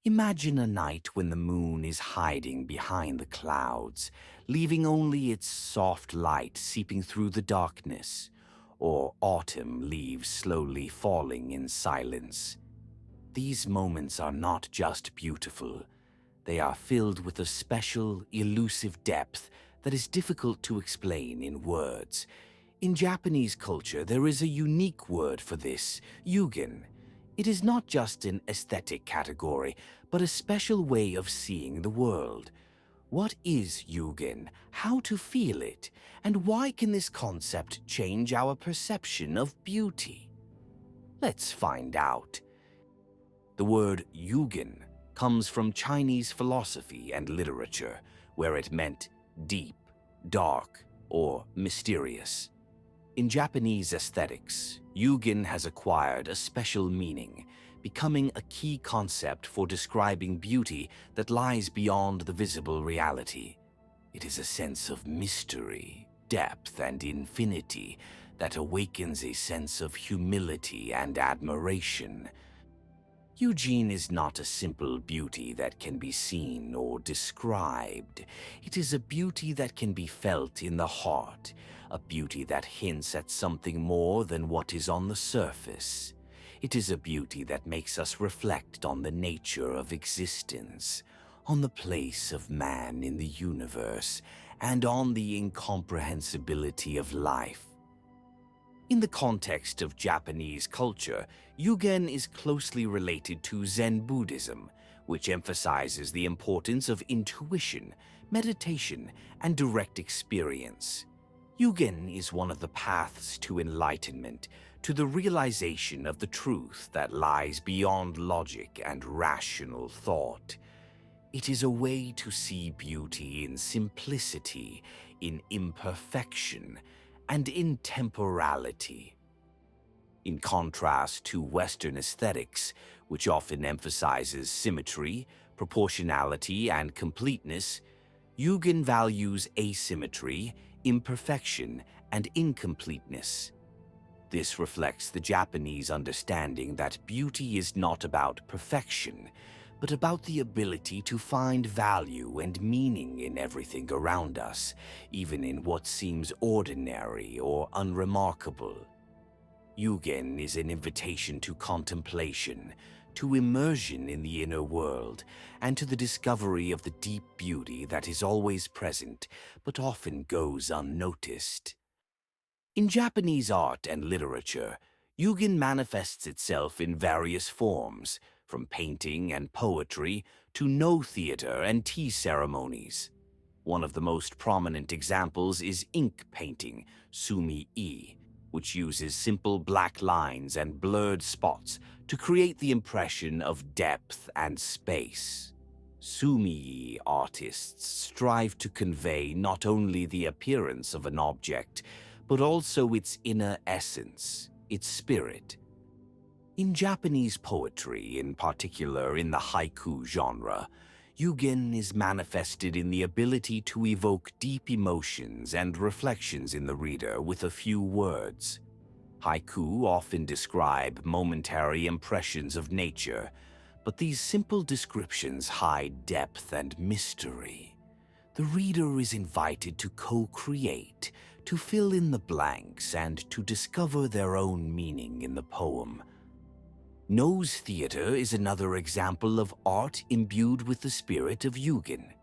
Imagine a night when the moon is hiding behind the clouds, leaving only its soft light seeping through the darkness, or autumn leaves slowly falling in silence. These moments are not just beautiful, they are filled with a special, elusive depth that is difficult to explain in words. In Japanese culture, there is a unique word for this, yugen. It is not just an aesthetic category, but a special way of seeing the world. What is yugen, how to feel it, and why can this concept change our perception of beauty? Let's find out. The word yugen comes from Chinese philosophy and literature, where it meant deep, dark, or mysterious. In Japanese aesthetics, yugen has acquired a special meaning, becoming a key concept for describing beauty that lies beyond the visible reality. It is a sense of mystery, depth, and infinity that awakens a sense of humility and admiration. Yugen is not a simple beauty that can be seen or described. It is a beauty that can be felt in the heart, a beauty that hints at something more than what is on the surface. It is a beauty that makes us reflect on the nature of existence, on the place of man in the universe, and on the incomprehensibility of life. In the context of Japanese culture, yugen is closely related to Zen Buddhism, which emphasizes the importance of intuition, meditation, and direct experience. Yugen is one of the paths to enlightenment, to the realization of the truth that lies beyond logic and rational thought. It is a way to see beauty in simplicity, in imperfection, and in temporality. In contrast to Western aesthetics, which often emphasizes symmetry, proportionality, and completeness, yugen values asymmetry, imperfection, and incompleteness. This reflects the Japanese understanding that beauty is not about perfection, but about the ability to find value and meaning in everything around us, even in what seems ordinary or unremarkable. Yugen is an invitation to contemplation, to immersion in the inner world, and to the discovery of the deep beauty that is always present, but often goes unnoticed. In Japanese art and literature, yugen manifests itself in various forms, from painting and poetry to no theater and tea ceremonies. One of the most prominent examples is ink painting, Tsumi-giri, which uses simple black lines and blurred spots to create the impression of depth and space. Tsumi-giri artists strive to convey not only the appearance of an object, but also its inner essence, its spirit. In Japanese poetry, in particular in the haiku genre, yugen is manifested in the ability to evoke deep emotions and reflections in the reader with a few words. Haiku often describe momentary impressions of nature, but these simple descriptions hide depth and mystery. The reader is invited to co-create, to fill in the blanks, and to discover their own meaning in the poem. Nose theater is another example of art imbued with the spirit of yugen.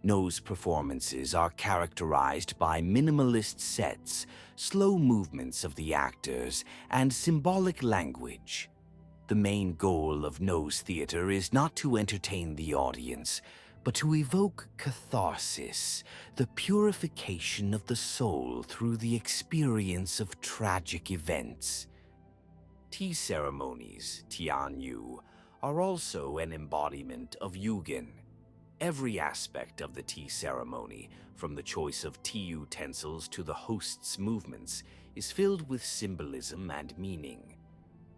Nose performances are characterized by minimalist sets, slow movements of the actors, and symbolic language. The main goal of nose theater is not to entertain the audience, but to evoke catharsis, the purification of the soul through the experience of tragic events. Tea ceremonies, tianyu, are also an embodiment of yugen. Every aspect of the tea ceremony, from the choice of tea utensils to the host's movements, is filled with symbolism and meaning.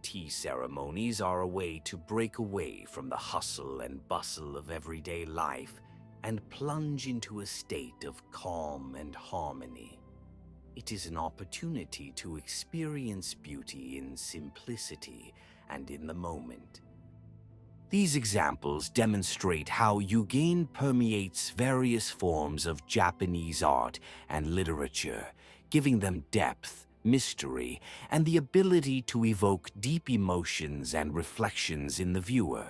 Tea ceremonies are a way to break away from the hustle and bustle of everyday life and plunge into a state of calm and harmony. It is an opportunity to experience beauty in simplicity and in the moment. These examples demonstrate how Yugen permeates various forms of Japanese art and literature, giving them depth, mystery, and the ability to evoke deep emotions and reflections in the viewer.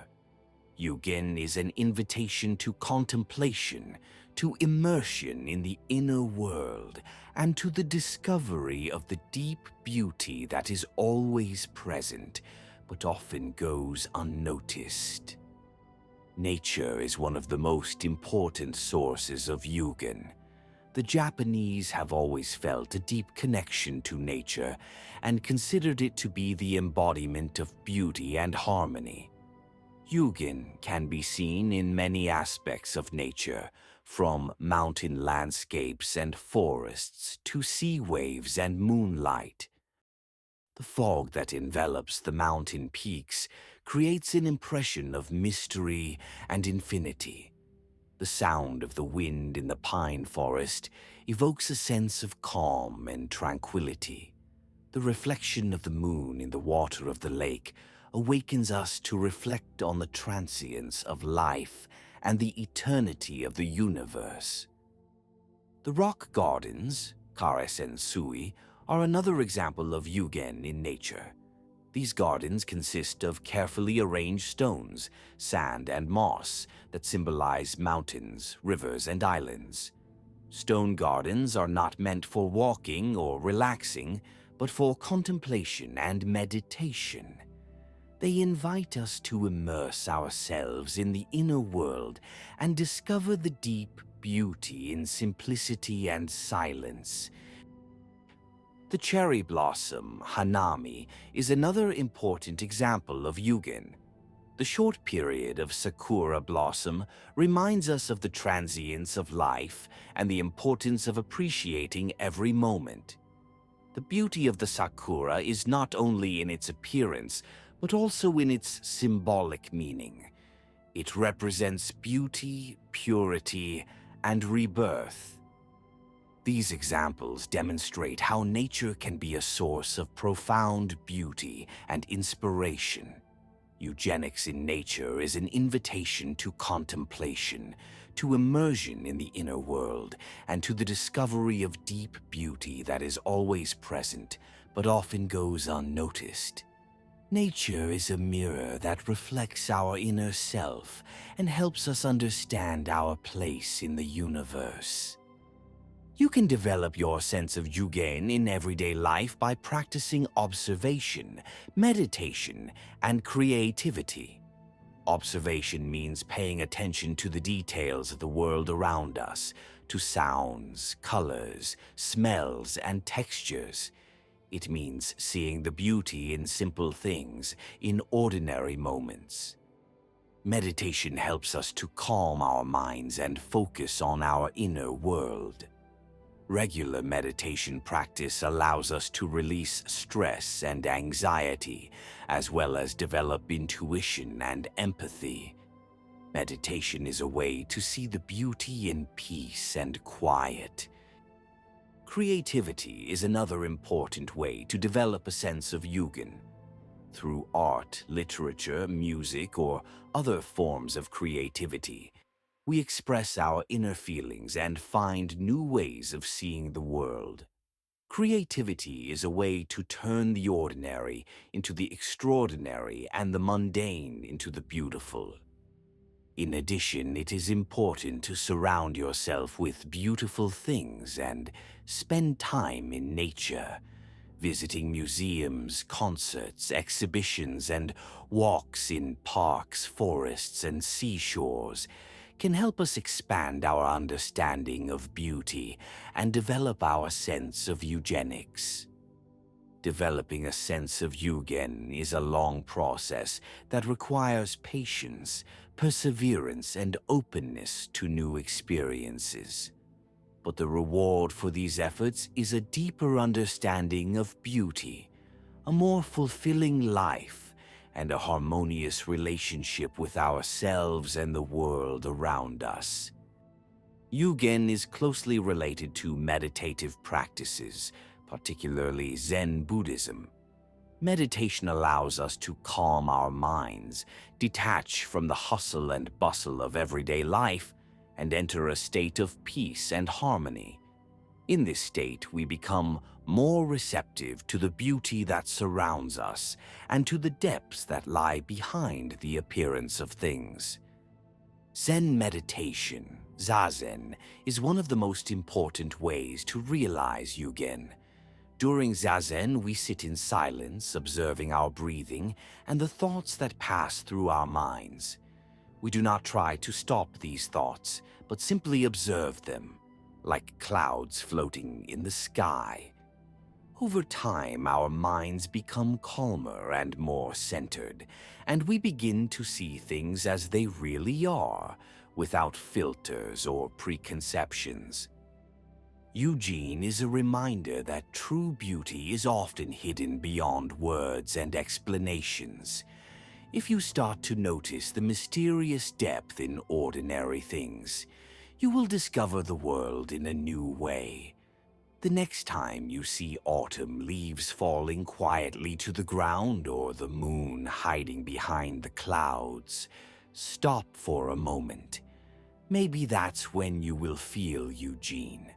Yugen is an invitation to contemplation, to immersion in the inner world, and to the discovery of the deep beauty that is always present, but often goes unnoticed. Nature is one of the most important sources of Yugen. The Japanese have always felt a deep connection to nature and considered it to be the embodiment of beauty and harmony. Yugen can be seen in many aspects of nature, from mountain landscapes and forests to sea waves and moonlight. The fog that envelops the mountain peaks creates an impression of mystery and infinity. The sound of the wind in the pine forest evokes a sense of calm and tranquility. The reflection of the moon in the water of the lake awakens us to reflect on the transience of life and the eternity of the universe. The rock gardens, Kare-sensui, are another example of Yugen in nature. These gardens consist of carefully arranged stones, sand, and moss that symbolize mountains, rivers, and islands. Stone gardens are not meant for walking or relaxing, but for contemplation and meditation. They invite us to immerse ourselves in the inner world and discover the deep beauty in simplicity and silence. The cherry blossom, Hanami, is another important example of Yugen. The short period of sakura blossom reminds us of the transience of life and the importance of appreciating every moment. The beauty of the sakura is not only in its appearance, but also in its symbolic meaning. It represents beauty, purity, and rebirth. These examples demonstrate how nature can be a source of profound beauty and inspiration. Eugenics in nature is an invitation to contemplation, to immersion in the inner world, and to the discovery of deep beauty that is always present, but often goes unnoticed. Nature is a mirror that reflects our inner self and helps us understand our place in the universe. You can develop your sense of Yugen in everyday life by practicing observation, meditation, and creativity. Observation means paying attention to the details of the world around us, to sounds, colors, smells, and textures. It means seeing the beauty in simple things, in ordinary moments. Meditation helps us to calm our minds and focus on our inner world. Regular meditation practice allows us to release stress and anxiety, as well as develop intuition and empathy. Meditation is a way to see the beauty in peace and quiet. Creativity is another important way to develop a sense of Yugen. Through art, literature, music, or other forms of creativity, we express our inner feelings and find new ways of seeing the world. Creativity is a way to turn the ordinary into the extraordinary and the mundane into the beautiful. In addition, it is important to surround yourself with beautiful things and spend time in nature. Visiting museums, concerts, exhibitions, and walks in parks, forests, and seashores can help us expand our understanding of beauty and develop our sense of eugenics. Developing a sense of Yugen is a long process that requires patience, perseverance, and openness to new experiences. But the reward for these efforts is a deeper understanding of beauty, a more fulfilling life, and a harmonious relationship with ourselves and the world around us. Yugen is closely related to meditative practices, particularly Zen Buddhism. Meditation allows us to calm our minds, detach from the hustle and bustle of everyday life, and enter a state of peace and harmony. In this state, we become more receptive to the beauty that surrounds us and to the depths that lie behind the appearance of things. Zen meditation, zazen, is one of the most important ways to realize yugen. During zazen, we sit in silence, observing our breathing and the thoughts that pass through our minds. We do not try to stop these thoughts, but simply observe them, like clouds floating in the sky. Over time, our minds become calmer and more centered, and we begin to see things as they really are, without filters or preconceptions. Eugene is a reminder that true beauty is often hidden beyond words and explanations. If you start to notice the mysterious depth in ordinary things, you will discover the world in a new way. The next time you see autumn leaves falling quietly to the ground or the moon hiding behind the clouds, stop for a moment. Maybe that's when you will feel Eugene.